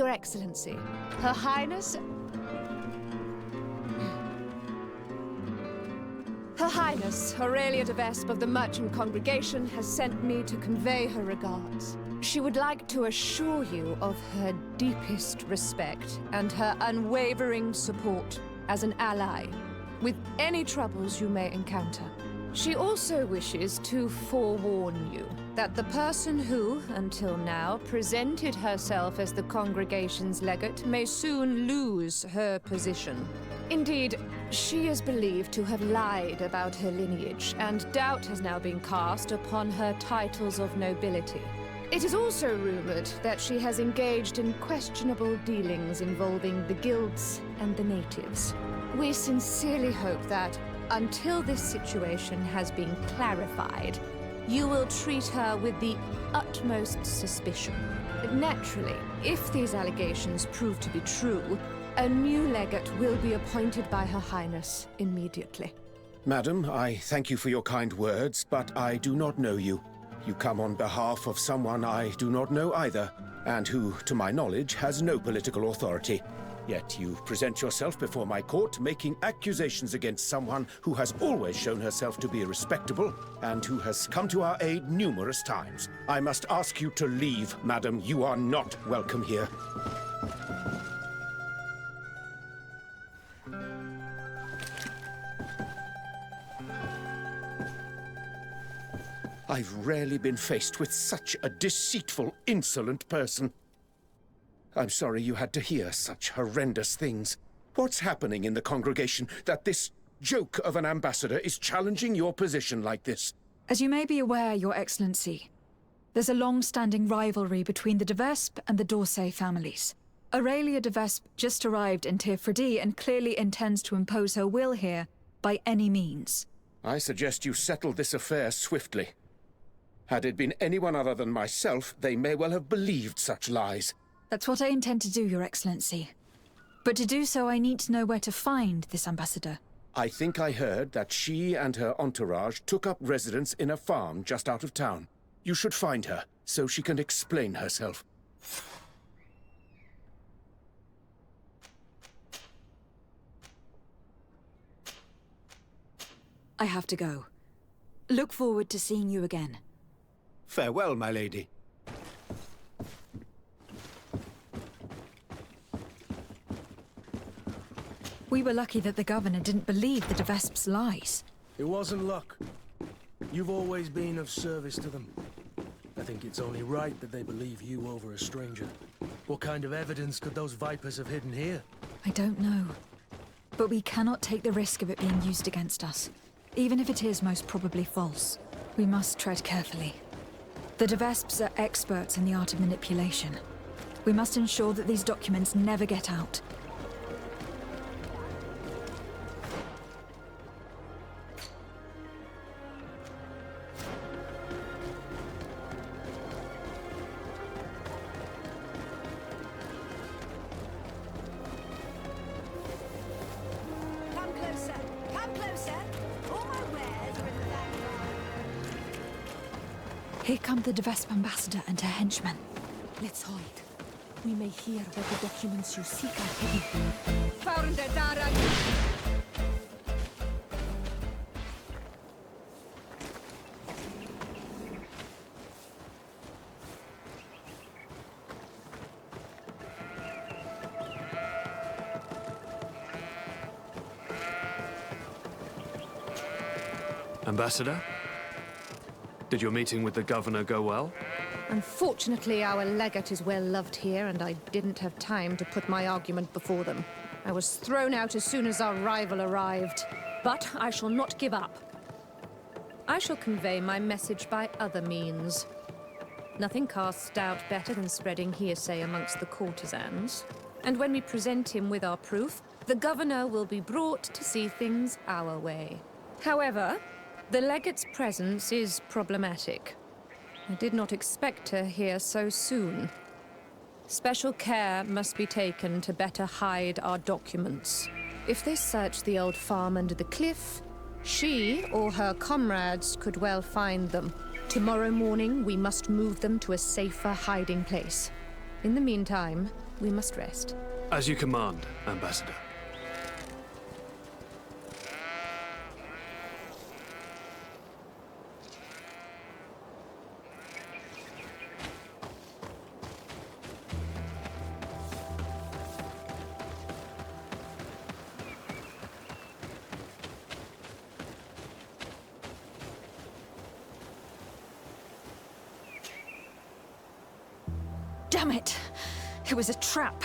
Your Excellency, Her Highness... Her Highness, Aurelia de Vespe of the Merchant Congregation has sent me to convey her regards. She would like to assure you of her deepest respect and her unwavering support as an ally with any troubles you may encounter. She also wishes to forewarn you that the person who, until now, presented herself as the congregation's legate may soon lose her position. Indeed, she is believed to have lied about her lineage, and doubt has now been cast upon her titles of nobility. It is also rumored that she has engaged in questionable dealings involving the guilds and the natives. We sincerely hope that, until this situation has been clarified, you will treat her with the utmost suspicion. Naturally, if these allegations prove to be true, a new legate will be appointed by Her Highness immediately. Madam, I thank you for your kind words, but I do not know you. You come on behalf of someone I do not know either, and who, to my knowledge, has no political authority. Yet you present yourself before my court making accusations against someone who has always shown herself to be respectable and who has come to our aid numerous times. I must ask you to leave, madam. You are not welcome here. I've rarely been faced with such a deceitful, insolent person. I'm sorry you had to hear such horrendous things. What's happening in the congregation that this joke of an ambassador is challenging your position like this? As you may be aware, Your Excellency, there's a long-standing rivalry between the de Vespe and the d'Orsay families. Aurelia de Vespe just arrived in Tirfredi and clearly intends to impose her will here by any means. I suggest you settle this affair swiftly. Had it been anyone other than myself, they may well have believed such lies. That's what I intend to do, Your Excellency. But to do so, I need to know where to find this ambassador. I think I heard that she and her entourage took up residence in a farm just out of town. You should find her, so she can explain herself. I have to go. Look forward to seeing you again. Farewell, my lady. We were lucky that the governor didn't believe the de Vespe's lies. It wasn't luck. You've always been of service to them. I think it's only right that they believe you over a stranger. What kind of evidence could those vipers have hidden here? I don't know. But we cannot take the risk of it being used against us. Even if it is most probably false. We must tread carefully. The de Vespes are experts in the art of manipulation. We must ensure that these documents never get out. Come closer. Come closer. All my wares are in the background. Here come the de Vespe ambassador and her henchmen. Let's hide. We may hear where the documents you seek are hidden. Found it, Dara! Ambassador? Did your meeting with the governor go well? Unfortunately, our legate is well loved here, and I didn't have time to put my argument before them. I was thrown out as soon as our rival arrived. But I shall not give up. I shall convey my message by other means. Nothing casts doubt better than spreading hearsay amongst the courtesans. And when we present him with our proof, the governor will be brought to see things our way. However, the legate's presence is problematic. I did not expect her here so soon. Special care must be taken to better hide our documents. If they search the old farm under the cliff, she or her comrades could well find them. Tomorrow morning, we must move them to a safer hiding place. In the meantime, We must rest. As you command, Ambassador. Damn it! It was a trap.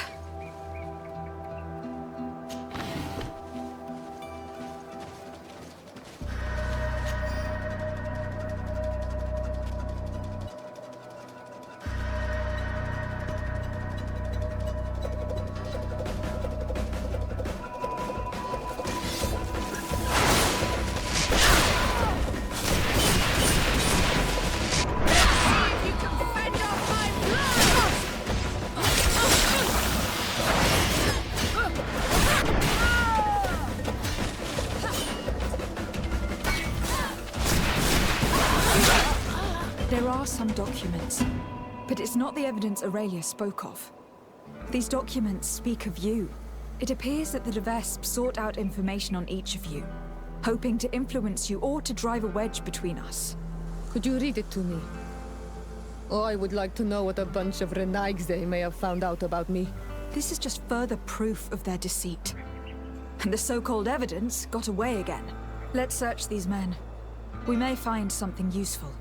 There are some documents, but it's not the evidence Aurelia spoke of. These documents speak of you. It appears that the Devesp sought out information on each of you, hoping to influence you or to drive a wedge between us. Could you read it to me? Oh, I would like to know what a bunch of renegades they may have found out about me. This is just further proof of their deceit. And the so-called evidence got away again. Let's search these men. We may find something useful.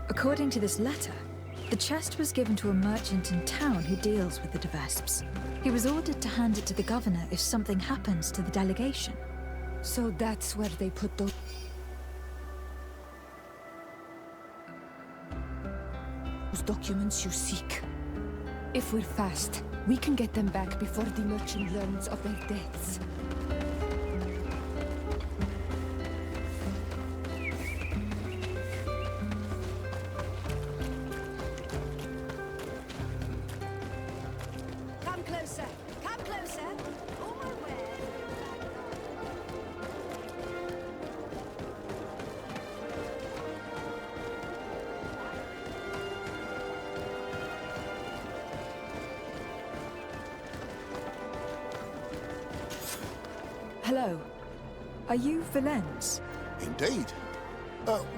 According to this letter, the chest was given to a merchant in town who deals with the Devesps. He was ordered to hand it to the governor if something happens to the delegation. So that's where they put those documents you seek. If we're fast, we can get them back before the merchant learns of their deaths. Come closer! Come closer! Oh my word! Hello. Are you Valens? Indeed.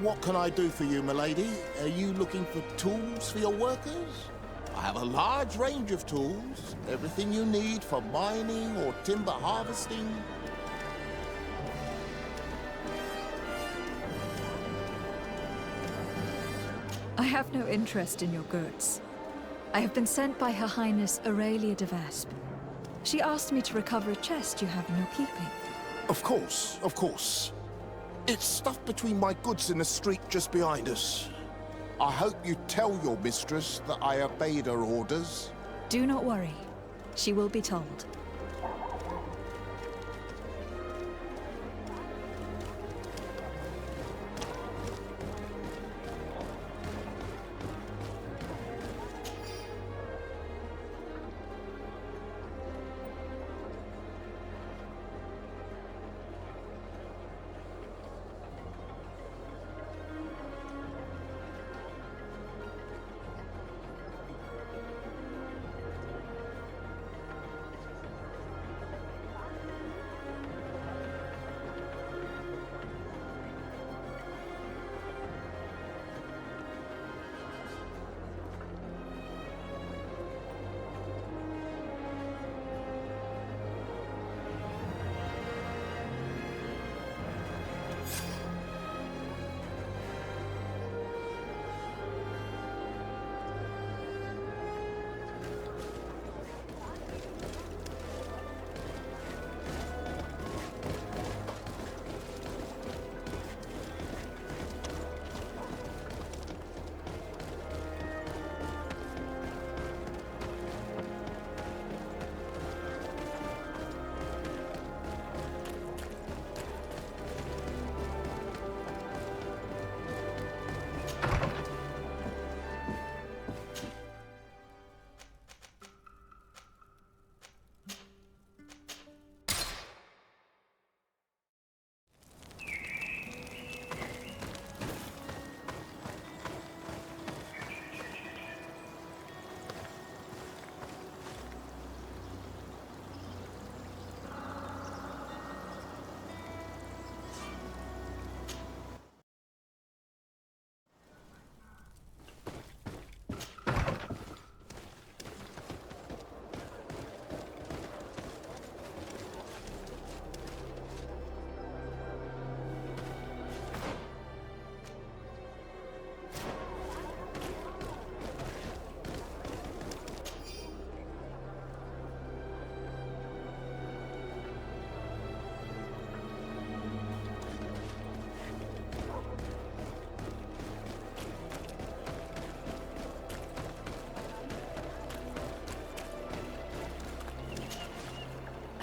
What can I do for you, milady? Are you looking for tools for your workers? I have a large range of tools. Everything you need for mining or timber harvesting. I have no interest in your goods. I have been sent by Her Highness Aurelia de Vesp. She asked me to recover a chest you have in your keeping. Of course, of course. It's stuffed between my goods in the street just behind us. I hope you tell your mistress that I obeyed her orders. Do not worry. She will be told.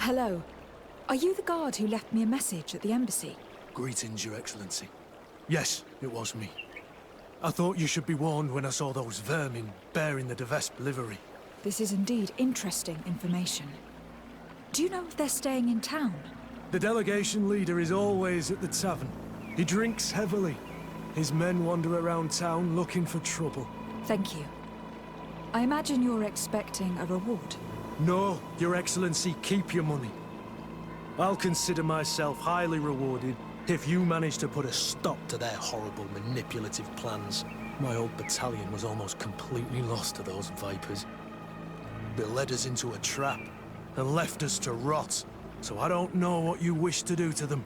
Hello. Are you the guard who left me a message at the embassy? Greetings, Your Excellency. Yes, it was me. I thought you should be warned when I saw those vermin bearing the Devesp livery. This is indeed interesting information. Do you know if they're staying in town? The delegation leader is always at the tavern. He drinks heavily. His men wander around town looking for trouble. Thank you. I imagine you're expecting a reward. No, Your Excellency, keep your money. I'll consider myself highly rewarded if you manage to put a stop to their horrible manipulative plans. My old battalion was almost completely lost to those vipers. They led us into a trap and left us to rot. So I don't know what you wish to do to them,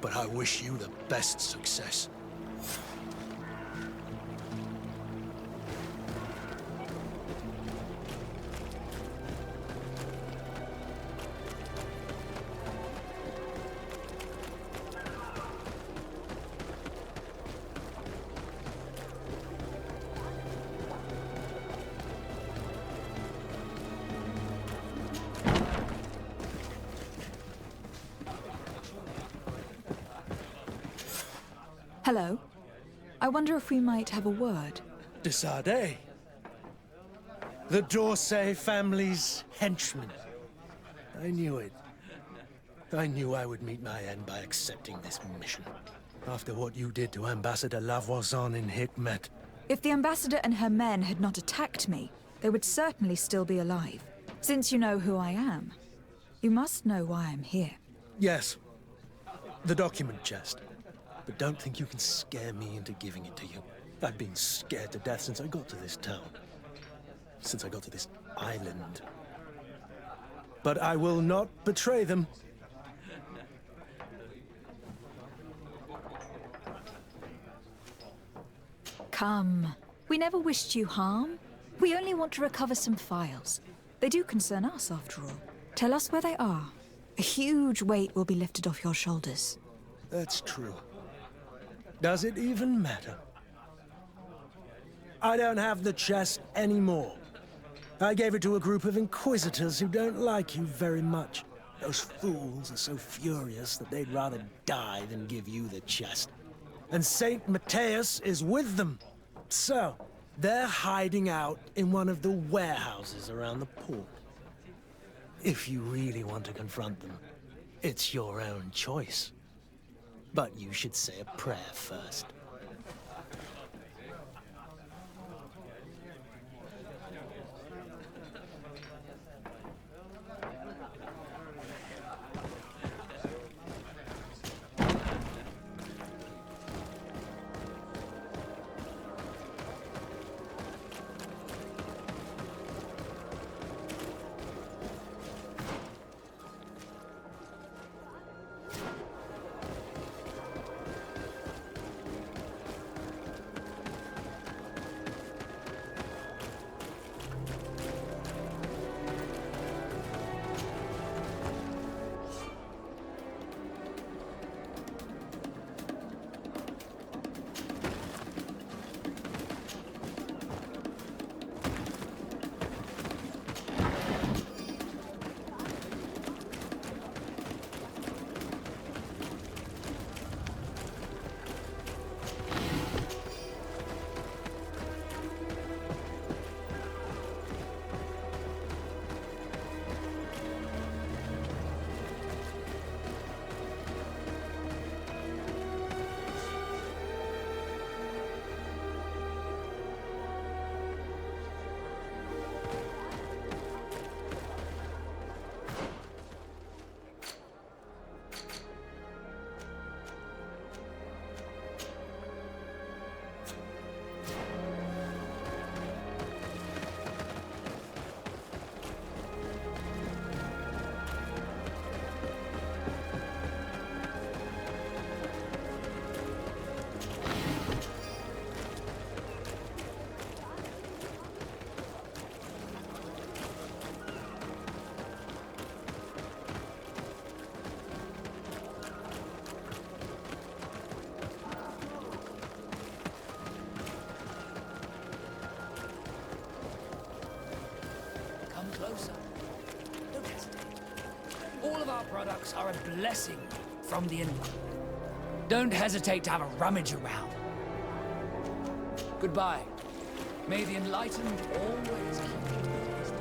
but I wish you the best success. Hello. I wonder if we might have a word. De Sade, the Dorsey family's henchman. I knew it. I knew I would meet my end by accepting this mission. After what you did to Ambassador Lavoisin in Hikmet. If the ambassador and her men had not attacked me, they would certainly still be alive. Since you know who I am, you must know why I'm here. Yes, the document chest. But don't think you can scare me into giving it to you. I've been scared to death since I got to this town. Since I got to this island. But I will not betray them. Come. We never wished you harm. We only want to recover some files. They do concern us, after all. Tell us where they are. A huge weight will be lifted off your shoulders. That's true. Does it even matter? I don't have the chest anymore. I gave it to a group of inquisitors who don't like you very much. Those fools are so furious that they'd rather die than give you the chest. And Saint Matthias is with them. So, they're hiding out in one of the warehouses around the port. If you really want to confront them, it's your own choice. But you should say a prayer first. Come closer. Don't hesitate. All of our products are a blessing from the environment. Don't hesitate to have a rummage around. Goodbye. May the enlightened always keep you in his divine.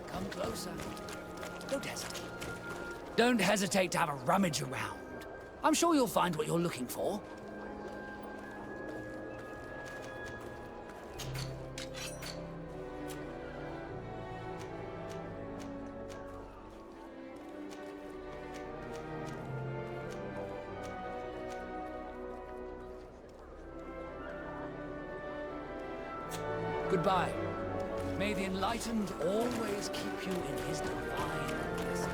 Come closer. Don't hesitate. Don't hesitate to have a rummage around. I'm sure you'll find what you're looking for. Goodbye. May the enlightened always keep you in his divine blessing.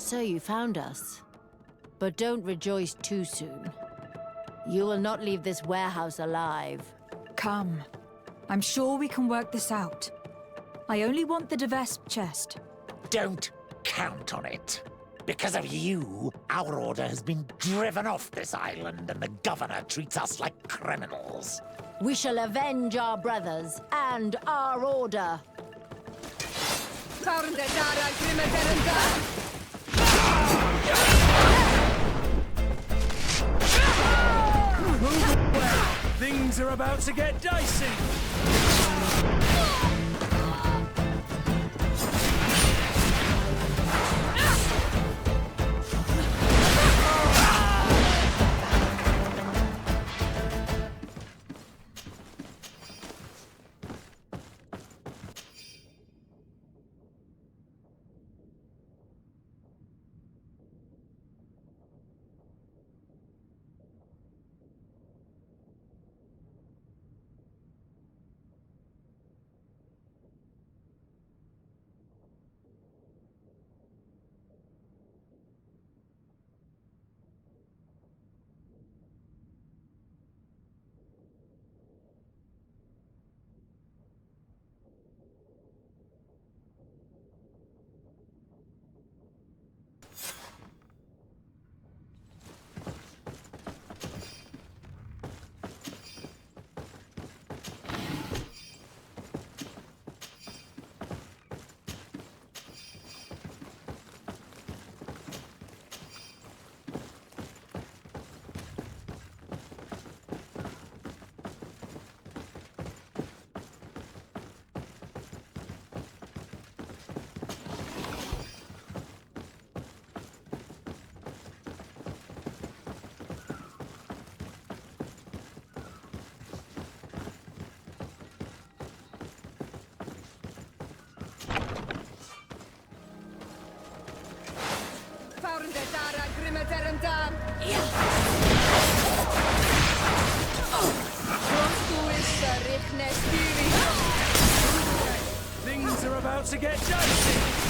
So you found us. But don't rejoice too soon. You will not leave this warehouse alive. Come. I'm sure we can work this out. I only want the Devesp chest. Don't count on it. Because of you, our order has been driven off this island and the governor treats us like criminals. We shall avenge our brothers and our order. Things are about to get dicey. Things are about to get dicey.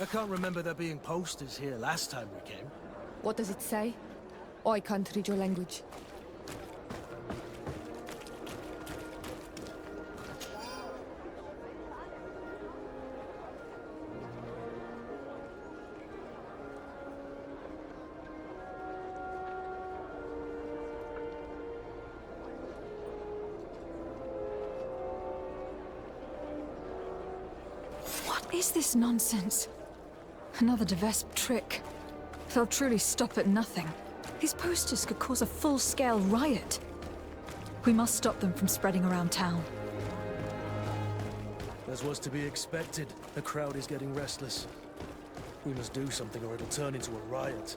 I can't remember there being posters here last time we came. What does it say? I can't read your language. What is this nonsense? Another Devesp trick. They'll truly stop at nothing. These posters could cause a full-scale riot. We must stop them from spreading around town. As was to be expected, the crowd is getting restless. We must do something or it'll turn into a riot.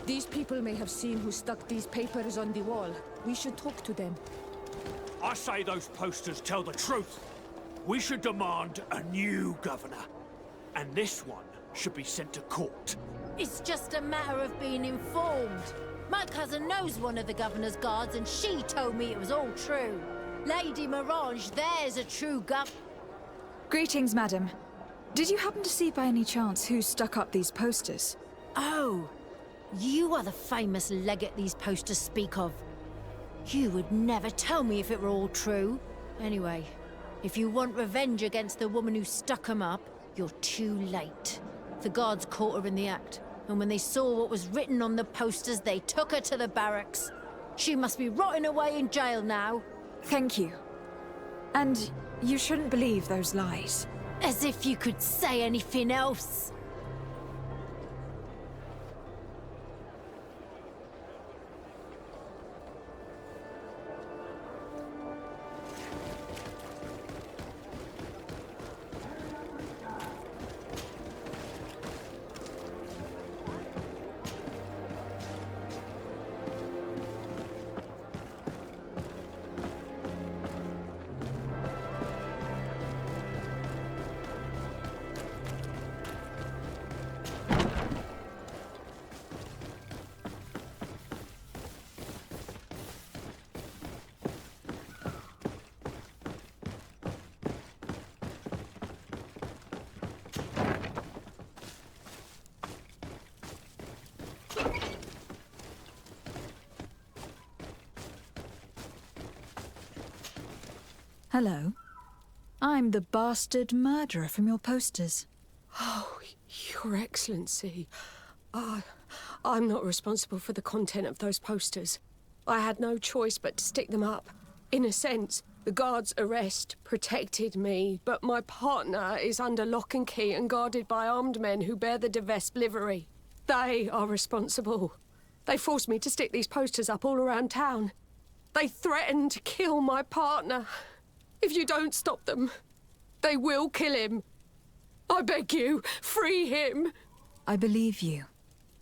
These people may have seen who stuck these papers on the wall. We should talk to them. I say those posters tell the truth. We should demand a new governor. And this one should be sent to court. It's just a matter of being informed. My cousin knows one of the governor's guards, and she told me it was all true. Lady Morange, there's a true Greetings, madam. Did you happen to see by any chance who stuck up these posters? Oh, you are the famous legate these posters speak of. You would never tell me if it were all true. Anyway, if you want revenge against the woman who stuck 'em up, you're too late. The guards caught her in the act, and when they saw what was written on the posters, they took her to the barracks. She must be rotting away in jail now. Thank you. And you shouldn't believe those lies. As if you could say anything else. Hello. I'm the bastard murderer from your posters. Oh, Your Excellency. I'm not responsible for the content of those posters. I had no choice but to stick them up. In a sense, the guard's arrest protected me, but my partner is under lock and key and guarded by armed men who bear the Devesp livery. They are responsible. They forced me to stick these posters up all around town. They threatened to kill my partner. If you don't stop them, they will kill him. I beg you, free him. I believe you,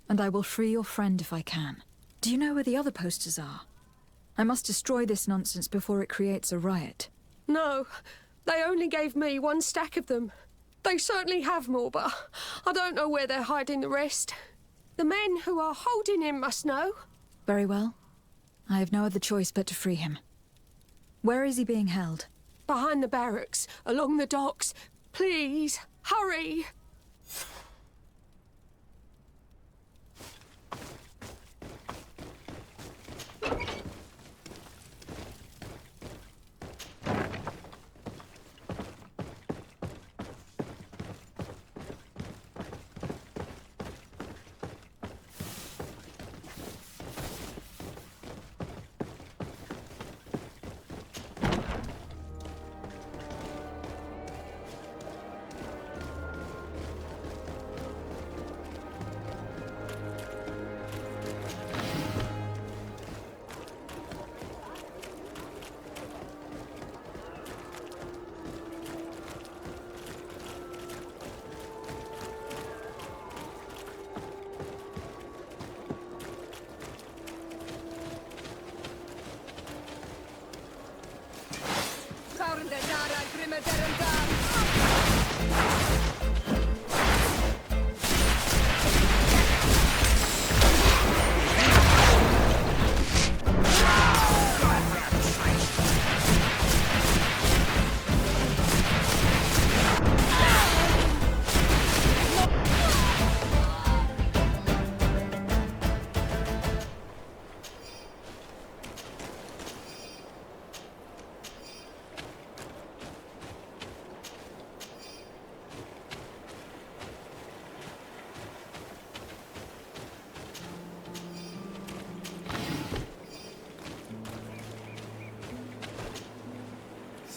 and I will free your friend if I can. Do you know where the other posters are? I must destroy this nonsense before it creates a riot. No, they only gave me one stack of them. They certainly have more, but I don't know where they're hiding the rest. The men who are holding him must know. Very well. I have no other choice but to free him. Where is he being held? Behind the barracks, along the docks. Please, hurry!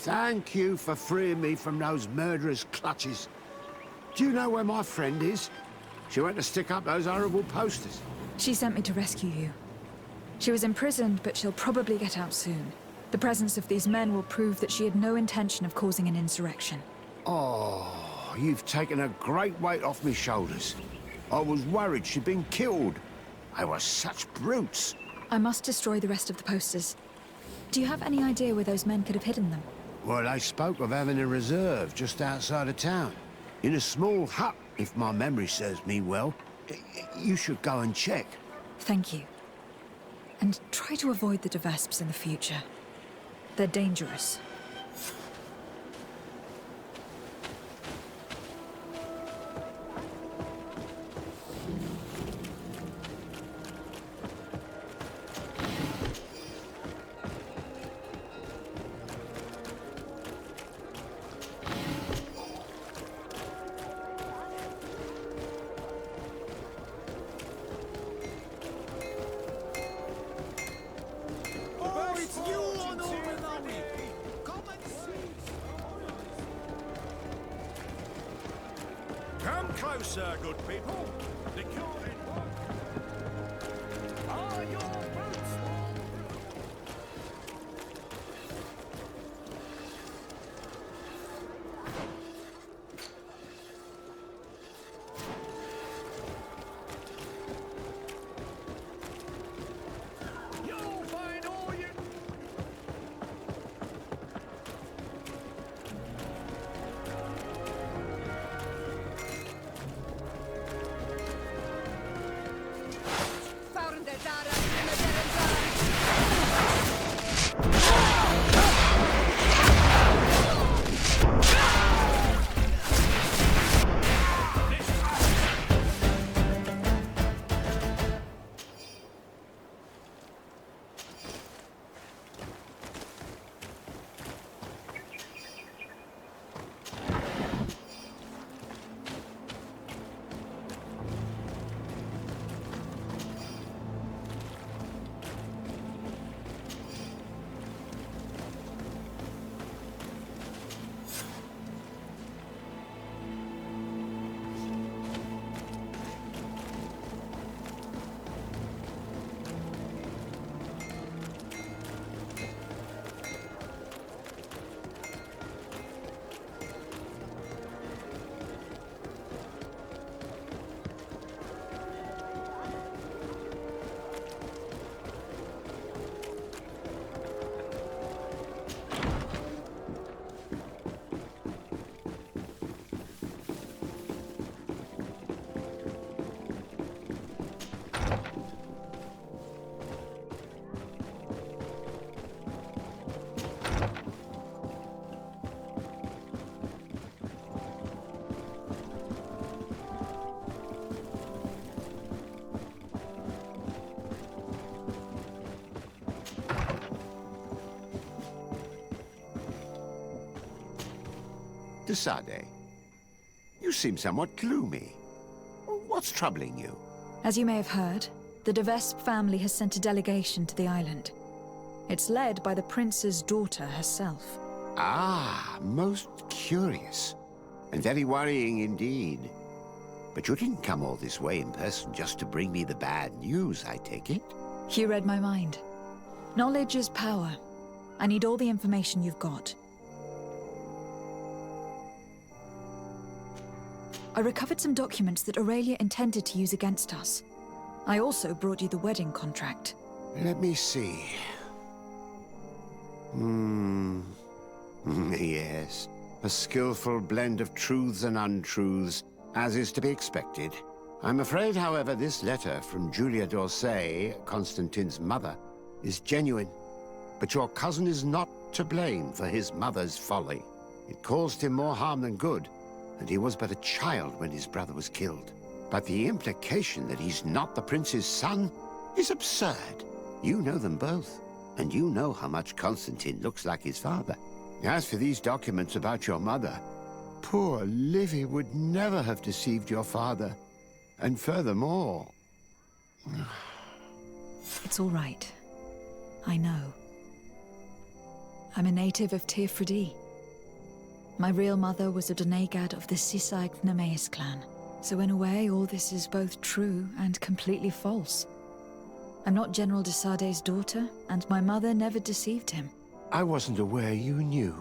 Thank you for freeing me from those murderers' clutches. Do you know where my friend is? She went to stick up those horrible posters. She sent me to rescue you. She was imprisoned, but she'll probably get out soon. The presence of these men will prove that she had no intention of causing an insurrection. Oh, you've taken a great weight off my shoulders. I was worried she'd been killed. They were such brutes. I must destroy the rest of the posters. Do you have any idea where those men could have hidden them? Well, they spoke of having a reserve just outside of town. In a small hut, if my memory serves me well. You should go and check. Thank you. And try to avoid the Devesps in the future. They're dangerous. Come closer, good people. The cure in one. Are your boots You'll find all you... Desade, you seem somewhat gloomy. What's troubling you? As you may have heard, the Devesp family has sent a delegation to the island. It's led by the prince's daughter herself. Ah, most curious. And very worrying indeed. But you didn't come all this way in person just to bring me the bad news, I take it? You read my mind. Knowledge is power. I need all the information you've got. I recovered some documents that Aurelia intended to use against us. I also brought you the wedding contract. Let me see. Yes. A skillful blend of truths and untruths, as is to be expected. I'm afraid, however, this letter from Julia d'Orsay, Constantine's mother, is genuine. But your cousin is not to blame for his mother's folly. It caused him more harm than good, and he was but a child when his brother was killed. But the implication that he's not the prince's son is absurd. You know them both, and you know how much Constantine looks like his father. As for these documents about your mother, poor Livy would never have deceived your father. And furthermore... It's all right. I know. I'm a native of Tirfredi. My real mother was a Donegad of the Sisag Nemeis clan. So in a way, all this is both true and completely false. I'm not General de Sarde's daughter, and my mother never deceived him. I wasn't aware you knew.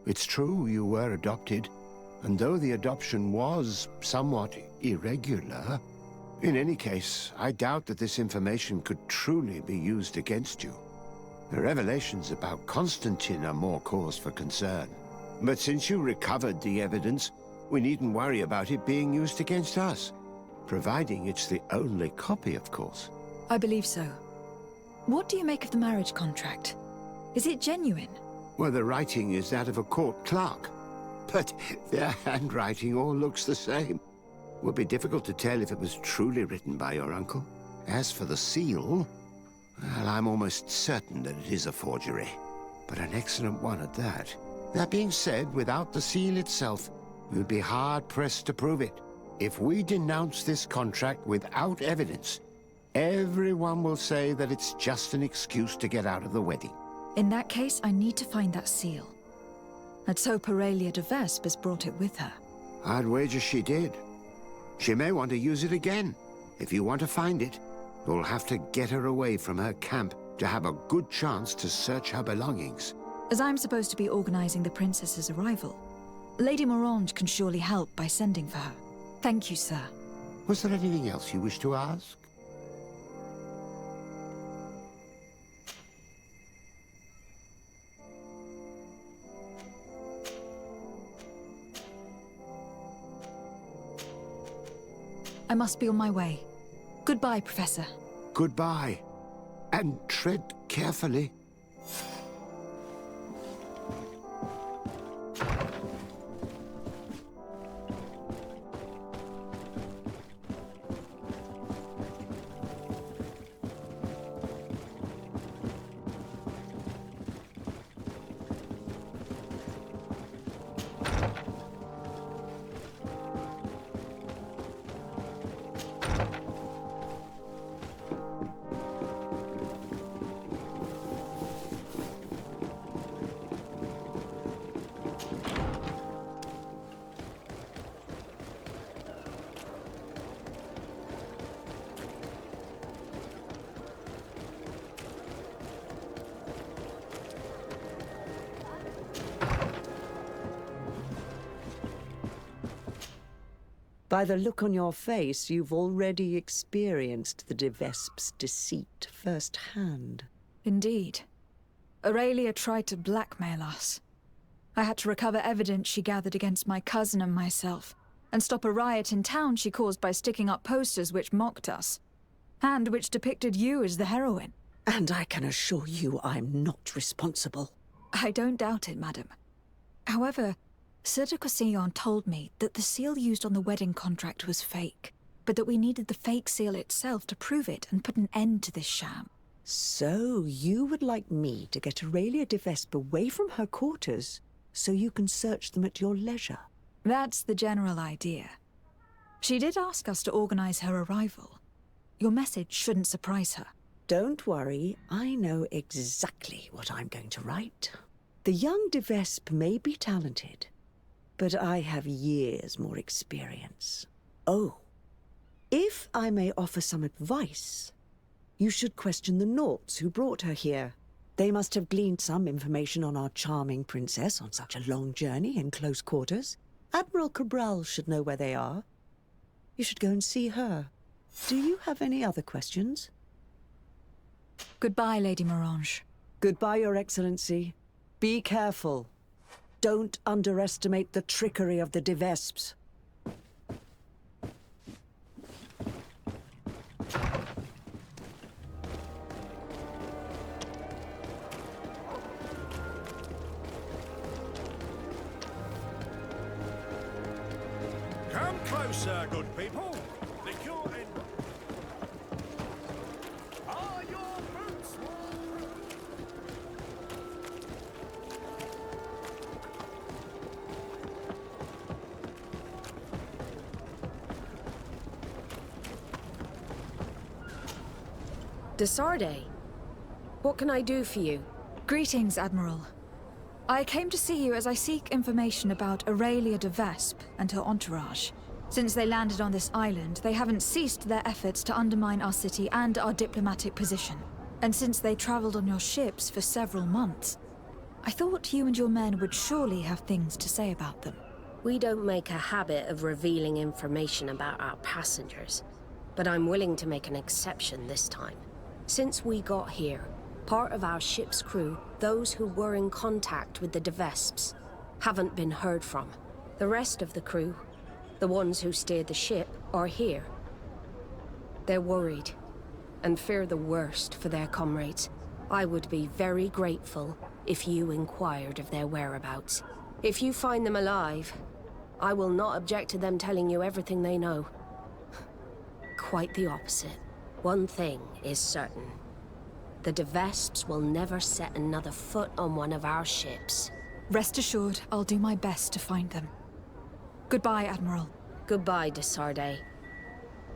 It's true you were adopted, and though the adoption was somewhat irregular, in any case, I doubt that this information could truly be used against you. The revelations about Constantine are more cause for concern. But since you recovered the evidence, we needn't worry about it being used against us. Providing it's the only copy, of course. I believe so. What do you make of the marriage contract? Is it genuine? Well, the writing is that of a court clerk. But their handwriting all looks the same. Would be difficult to tell if it was truly written by your uncle. As for the seal, well, I'm almost certain that it is a forgery. But an excellent one at that. That being said, without the seal itself, we'd be hard-pressed to prove it. If we denounce this contract without evidence, everyone will say that it's just an excuse to get out of the wedding. In that case, I need to find that seal. Let's hope Aurelia de Vespe has brought it with her. I'd wager she did. She may want to use it again. If you want to find it, you'll have to get her away from her camp to have a good chance to search her belongings. As I'm supposed to be organizing the princess's arrival, Lady Morange can surely help by sending for her. Thank you, sir. Was there anything else you wish to ask? I must be on my way. Goodbye, Professor. Goodbye. And tread carefully. By the look on your face, you've already experienced the de Vespe's deceit firsthand. Indeed. Aurelia tried to blackmail us. I had to recover evidence she gathered against my cousin and myself, and stop a riot in town she caused by sticking up posters which mocked us, and which depicted you as the heroine. And I can assure you I'm not responsible. I don't doubt it, madam. However, Sir de Cosillon told me that the seal used on the wedding contract was fake, but that we needed the fake seal itself to prove it and put an end to this sham. So you would like me to get Aurelia de Vespe away from her quarters so you can search them at your leisure? That's the general idea. She did ask us to organize her arrival. Your message shouldn't surprise her. Don't worry, I know exactly what I'm going to write. The young de Vespe may be talented, but I have years more experience. Oh, if I may offer some advice, you should question the Nauts who brought her here. They must have gleaned some information on our charming princess on such a long journey in close quarters. Admiral Cabral should know where they are. You should go and see her. Do you have any other questions? Goodbye, Lady Morange. Goodbye, Your Excellency. Be careful. Don't underestimate the trickery of the de Vespes. Come closer, good people. The cure in... Are your boots De Sarde, what can I do for you? Greetings, Admiral. I came to see you as I seek information about Aurelia de Vespe and her entourage. Since they landed on this island, they haven't ceased their efforts to undermine our city and our diplomatic position. And since they traveled on your ships for several months, I thought you and your men would surely have things to say about them. We don't make a habit of revealing information about our passengers, but I'm willing to make an exception this time. Since we got here, part of our ship's crew, those who were in contact with the de Vespes, haven't been heard from. The rest of the crew, the ones who steered the ship, are here. They're worried and fear the worst for their comrades. I would be very grateful if you inquired of their whereabouts. If you find them alive, I will not object to them telling you everything they know. Quite the opposite. One thing is certain. The de Vespes will never set another foot on one of our ships. Rest assured, I'll do my best to find them. Goodbye, Admiral. Goodbye, de Sardet.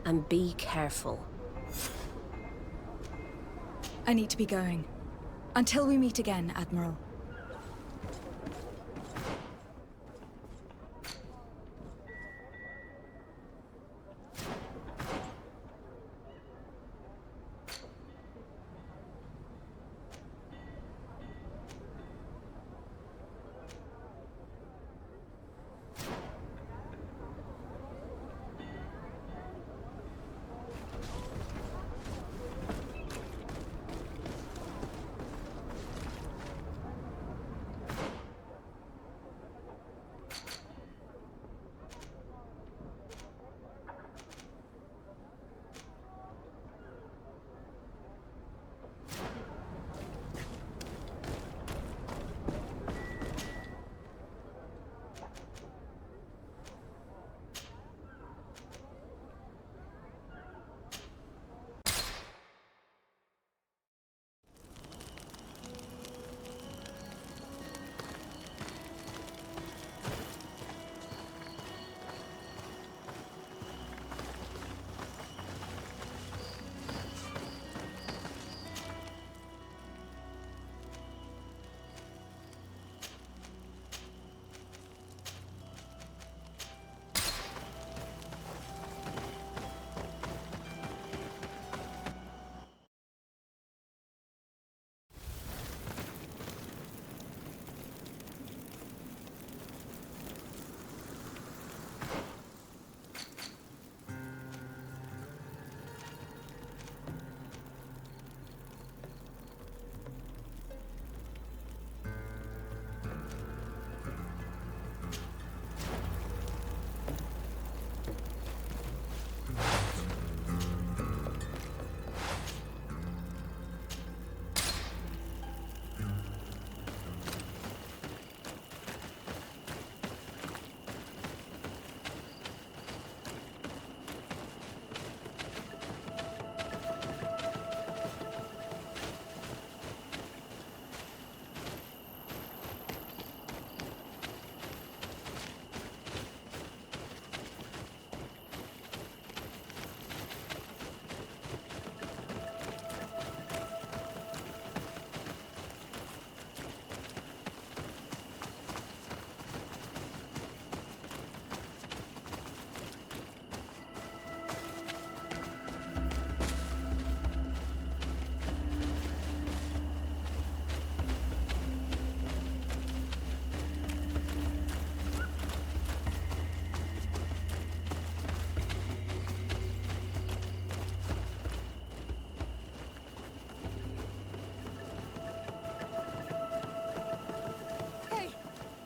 And be careful. I need to be going. Until we meet again, Admiral.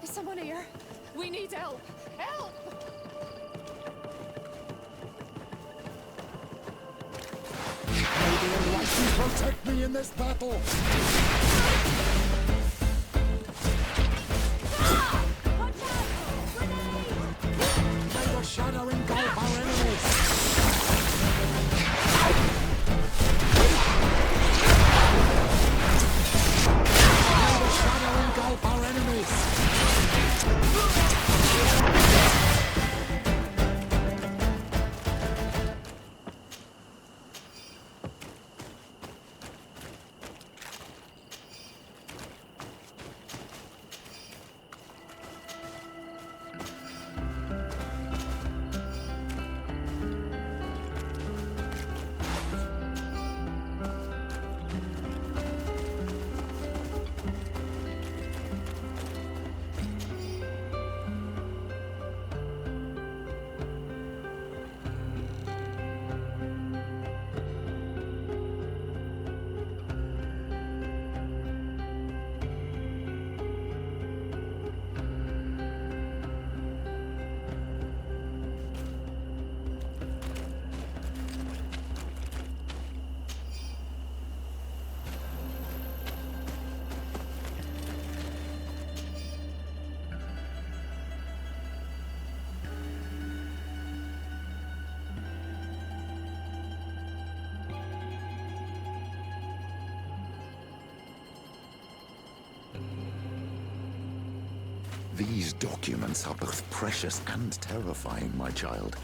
Someone here. We need help. Help! May the Almighty protect me in this battle! May the shadow engulf our enemies! May the shadow engulf our enemies! These documents are both precious and terrifying, my child.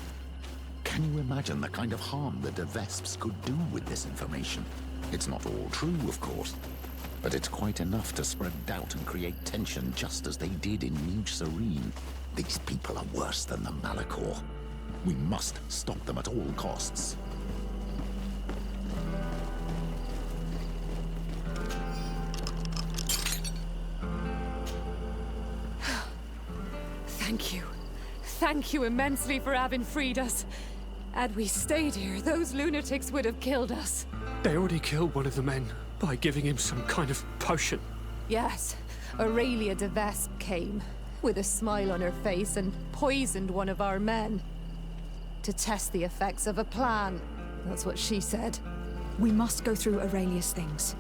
Can you imagine the kind of harm the De Vesps could do with this information? It's not all true, of course, but it's quite enough to spread doubt and create tension just as they did in Mage Serene. These people are worse than the Malachor. We must stop them at all costs. Thank you. Thank you immensely for having freed us. Had we stayed here, those lunatics would have killed us. They already killed one of the men by giving him some kind of potion. Yes, Aurelia de Vesp came, with a smile on her face, and poisoned one of our men. To test the effects of a plan. That's what she said. We must go through Aurelia's things.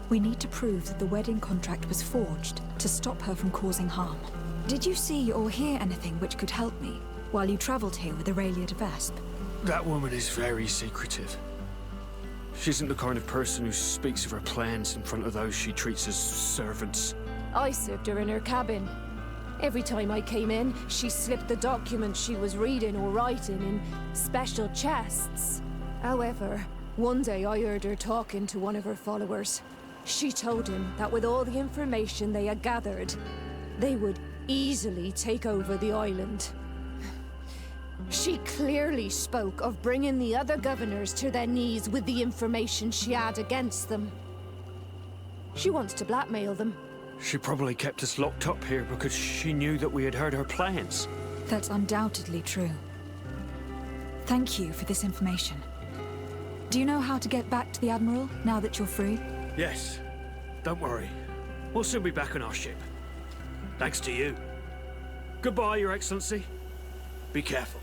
We need to prove that the wedding contract was forged to stop her from causing harm. Did you see or hear anything which could help me while you traveled here with Aurelia de Vesp? That woman is very secretive. She isn't the kind of person who speaks of her plans in front of those she treats as servants. I served her in her cabin. Every time I came in, she slipped the documents she was reading or writing in special chests. However, one day I heard her talking to one of her followers. She told him that with all the information they had gathered, they would easily take over the island. She clearly spoke of bringing the other governors to their knees with the information she had against them. She wants to blackmail them. She probably kept us locked up here because she knew that we had heard her plans. That's undoubtedly true. Thank you for this information. Do you know how to get back to the Admiral now that you're free? Yes. Don't worry. We'll soon be back on our ship. Thanks to you. Goodbye, Your Excellency. Be careful.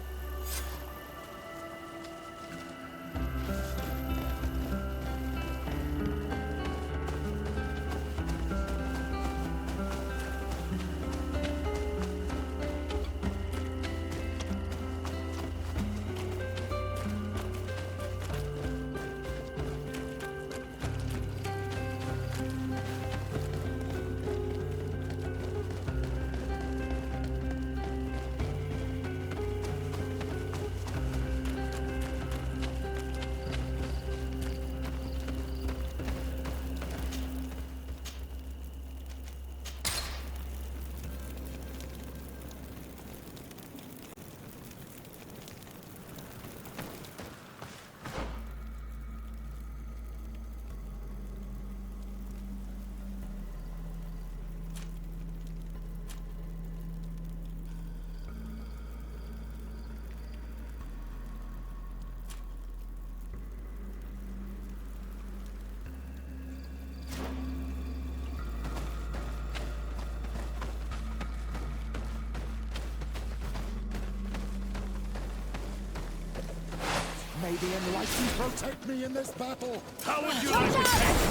May the Enlightened protect me in this battle! How would you like to take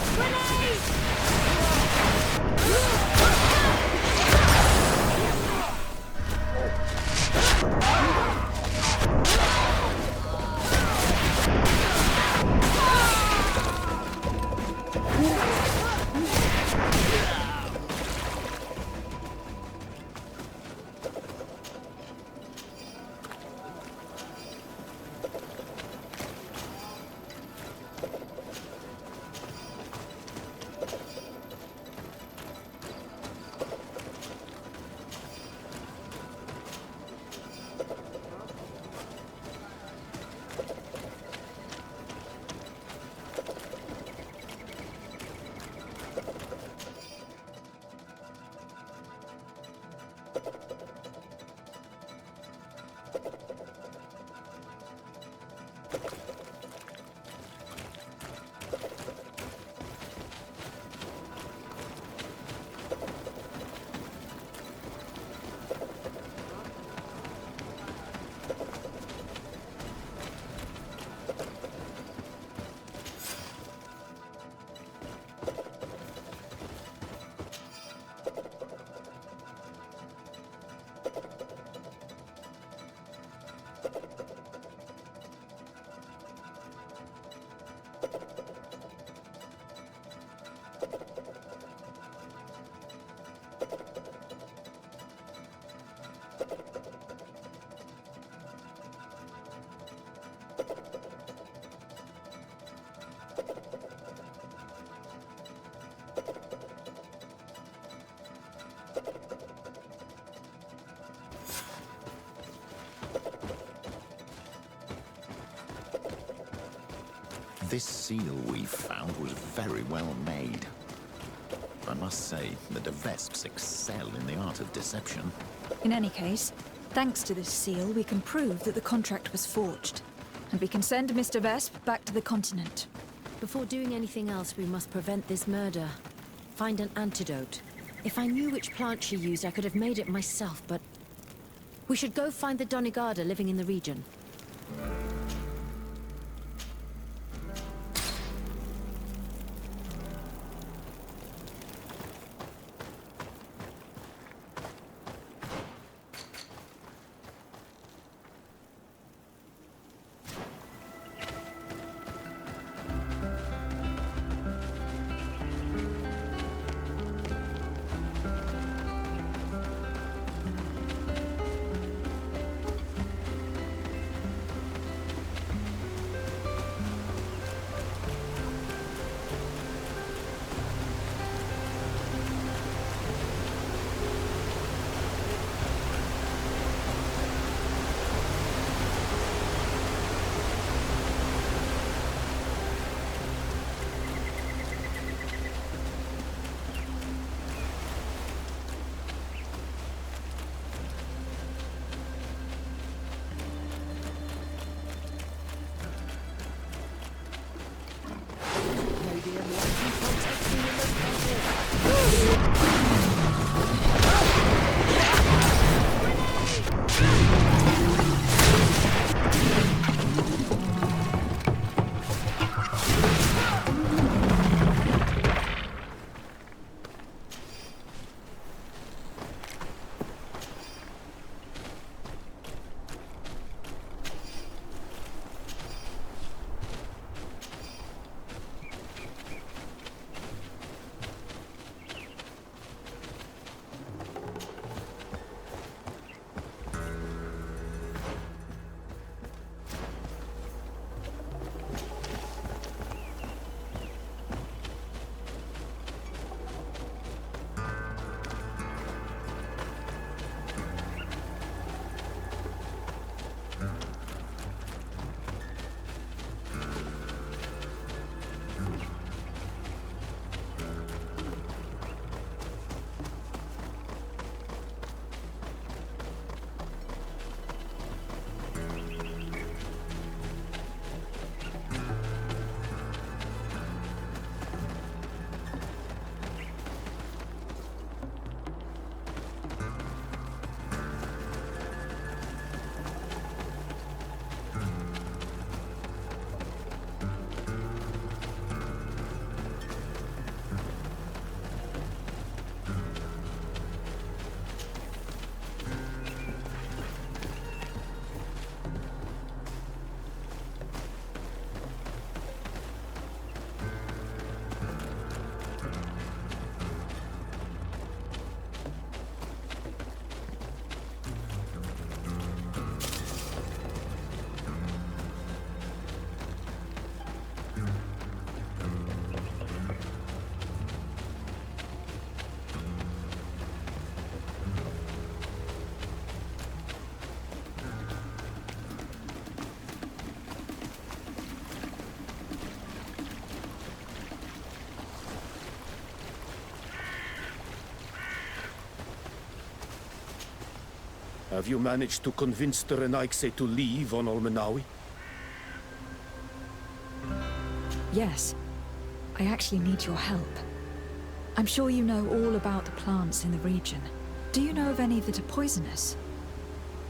This seal we found was very well made. I must say, the de Vesps excel in the art of deception. In any case, thanks to this seal, we can prove that the contract was forged. And we can send Mr. Vesp back to the continent. Before doing anything else, we must prevent this murder. Find an antidote. If I knew which plant she used, I could have made it myself, but... We should go find the Donegada living in the region. Have you managed to convince the Renaigse to leave on Olmenawi? Yes. I actually need your help. I'm sure you know all about the plants in the region. Do you know of any that are poisonous?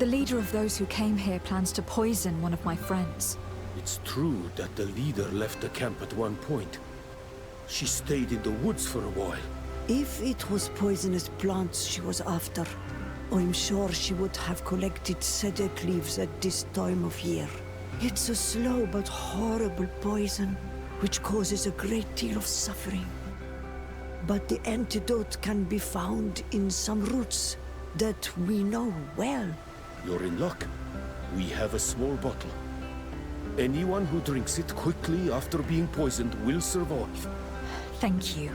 The leader of those who came here plans to poison one of my friends. It's true that the leader left the camp at one point. She stayed in the woods for a while. If it was poisonous plants she was after, I'm sure she would have collected sedek leaves at this time of year. It's a slow but horrible poison, which causes a great deal of suffering. But the antidote can be found in some roots that we know well. You're in luck. We have a small bottle. Anyone who drinks it quickly after being poisoned will survive. Thank you.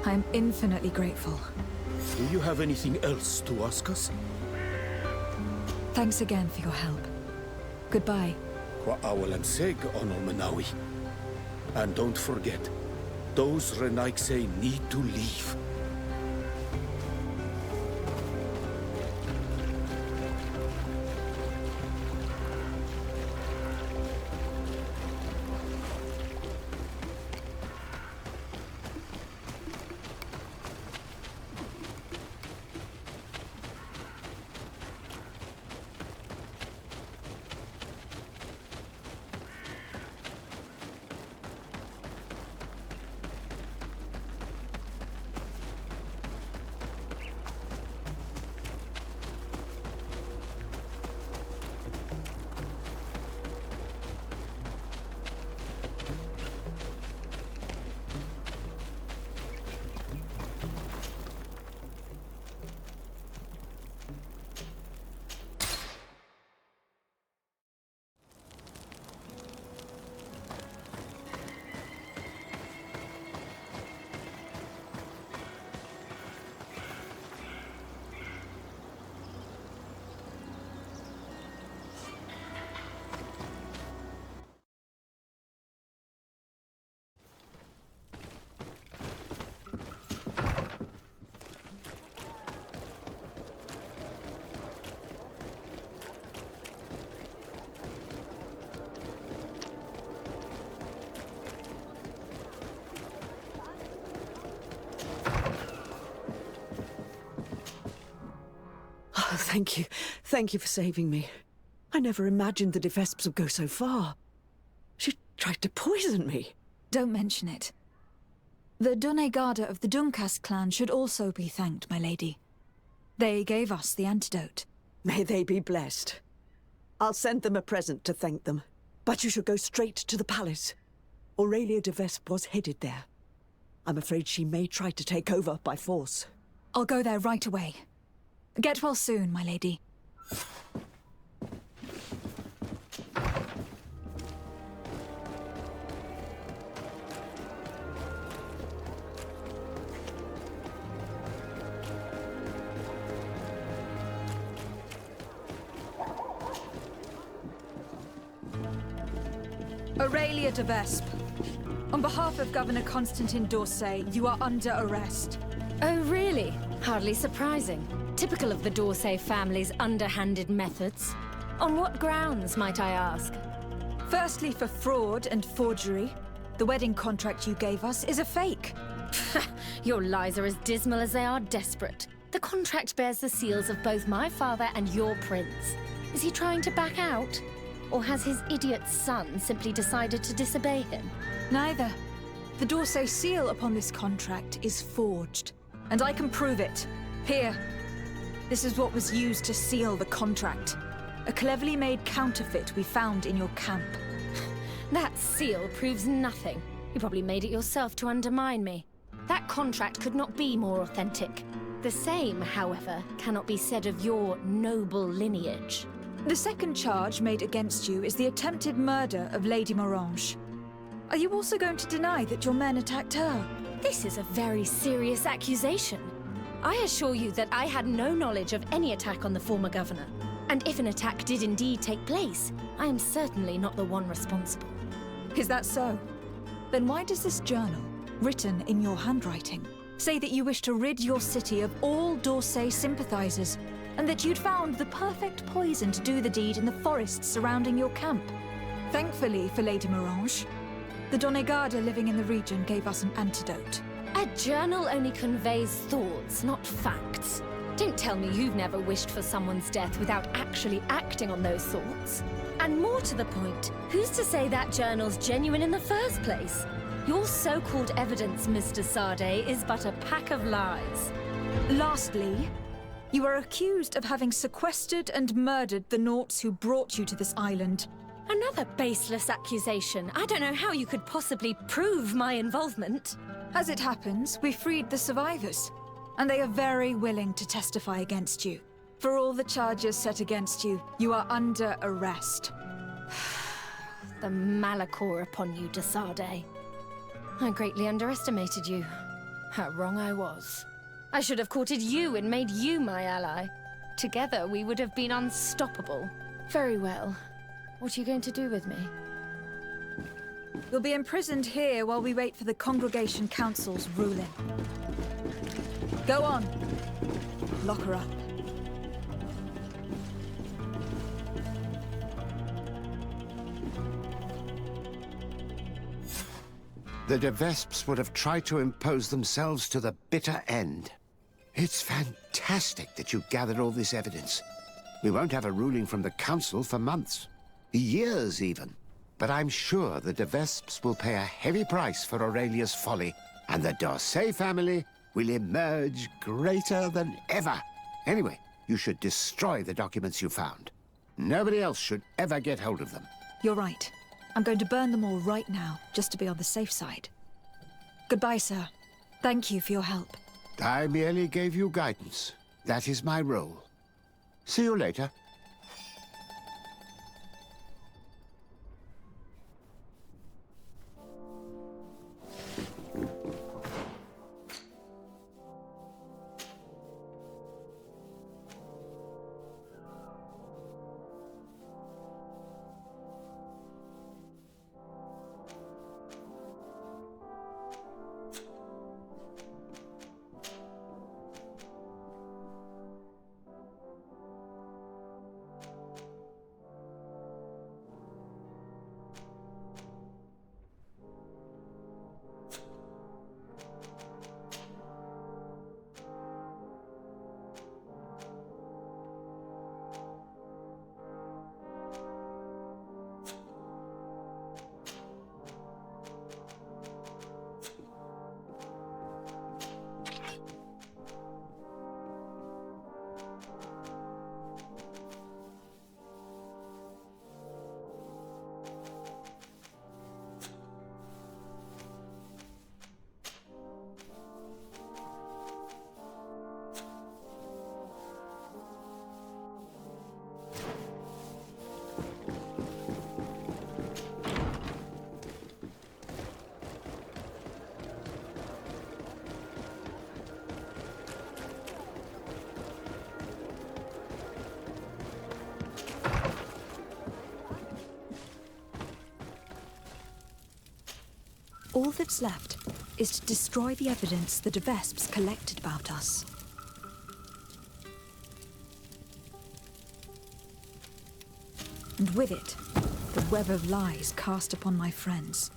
I am infinitely grateful. Do you have anything else to ask us? Thanks again for your help. Goodbye. Kwa awalan seg on Olmenawi. And don't forget, those Renaigse need to leave. Oh, thank you. Thank you for saving me. I never imagined the Defesps would go so far. She tried to poison me. Don't mention it. The Doneigada of the Duncas clan should also be thanked, my lady. They gave us the antidote. May they be blessed. I'll send them a present to thank them. But you should go straight to the palace. Aurelia de Vespe was headed there. I'm afraid she may try to take over by force. I'll go there right away. Get well soon, my lady. Aurelia de Vespe, on behalf of Governor Constantin d'Orsay, you are under arrest. Oh, really? Hardly surprising. Typical of the d'Orsay family's underhanded methods. On what grounds, might I ask? Firstly, for fraud and forgery. The wedding contract you gave us is a fake. Your lies are as dismal as they are desperate. The contract bears the seals of both my father and your prince. Is he trying to back out? Or has his idiot son simply decided to disobey him? Neither. The d'Orsay seal upon this contract is forged. And I can prove it. Here. This is what was used to seal the contract. A cleverly made counterfeit we found in your camp. That seal proves nothing. You probably made it yourself to undermine me. That contract could not be more authentic. The same, however, cannot be said of your noble lineage. The second charge made against you is the attempted murder of Lady Morange. Are you also going to deny that your men attacked her? This is a very serious accusation. I assure you that I had no knowledge of any attack on the former governor. And if an attack did indeed take place, I am certainly not the one responsible. Is that so? Then why does this journal, written in your handwriting, say that you wish to rid your city of all d'Orsay sympathizers, and that you'd found the perfect poison to do the deed in the forests surrounding your camp? Thankfully for Lady Morange, the Doneigada living in the region gave us an antidote. A journal only conveys thoughts, not facts. Don't tell me you've never wished for someone's death without actually acting on those thoughts. And more to the point, who's to say that journal's genuine in the first place? Your so-called evidence, Mr. Sade, is but a pack of lies. Lastly, you are accused of having sequestered and murdered the Nauts who brought you to this island. Another baseless accusation. I don't know how you could possibly prove my involvement. As it happens, we freed the survivors, and they are very willing to testify against you. For all the charges set against you, you are under arrest. The malachor upon you, de Sade. I greatly underestimated you. How wrong I was. I should have courted you and made you my ally. Together, we would have been unstoppable. Very well. What are you going to do with me? You'll be imprisoned here while we wait for the Congregation Council's ruling. Go on. Lock her up. The De Vesps would have tried to impose themselves to the bitter end. It's fantastic that you gathered all this evidence. We won't have a ruling from the Council for months. Years, even. But I'm sure the De Vesps will pay a heavy price for Aurelia's folly, and the D'Orsay family will emerge greater than ever. Anyway, you should destroy the documents you found. Nobody else should ever get hold of them. You're right. I'm going to burn them all right now, just to be on the safe side. Goodbye, sir. Thank you for your help. I merely gave you guidance. That is my role. See you later. All that's left is to destroy the evidence the De Vesps collected about us. And with it, the web of lies cast upon my friends.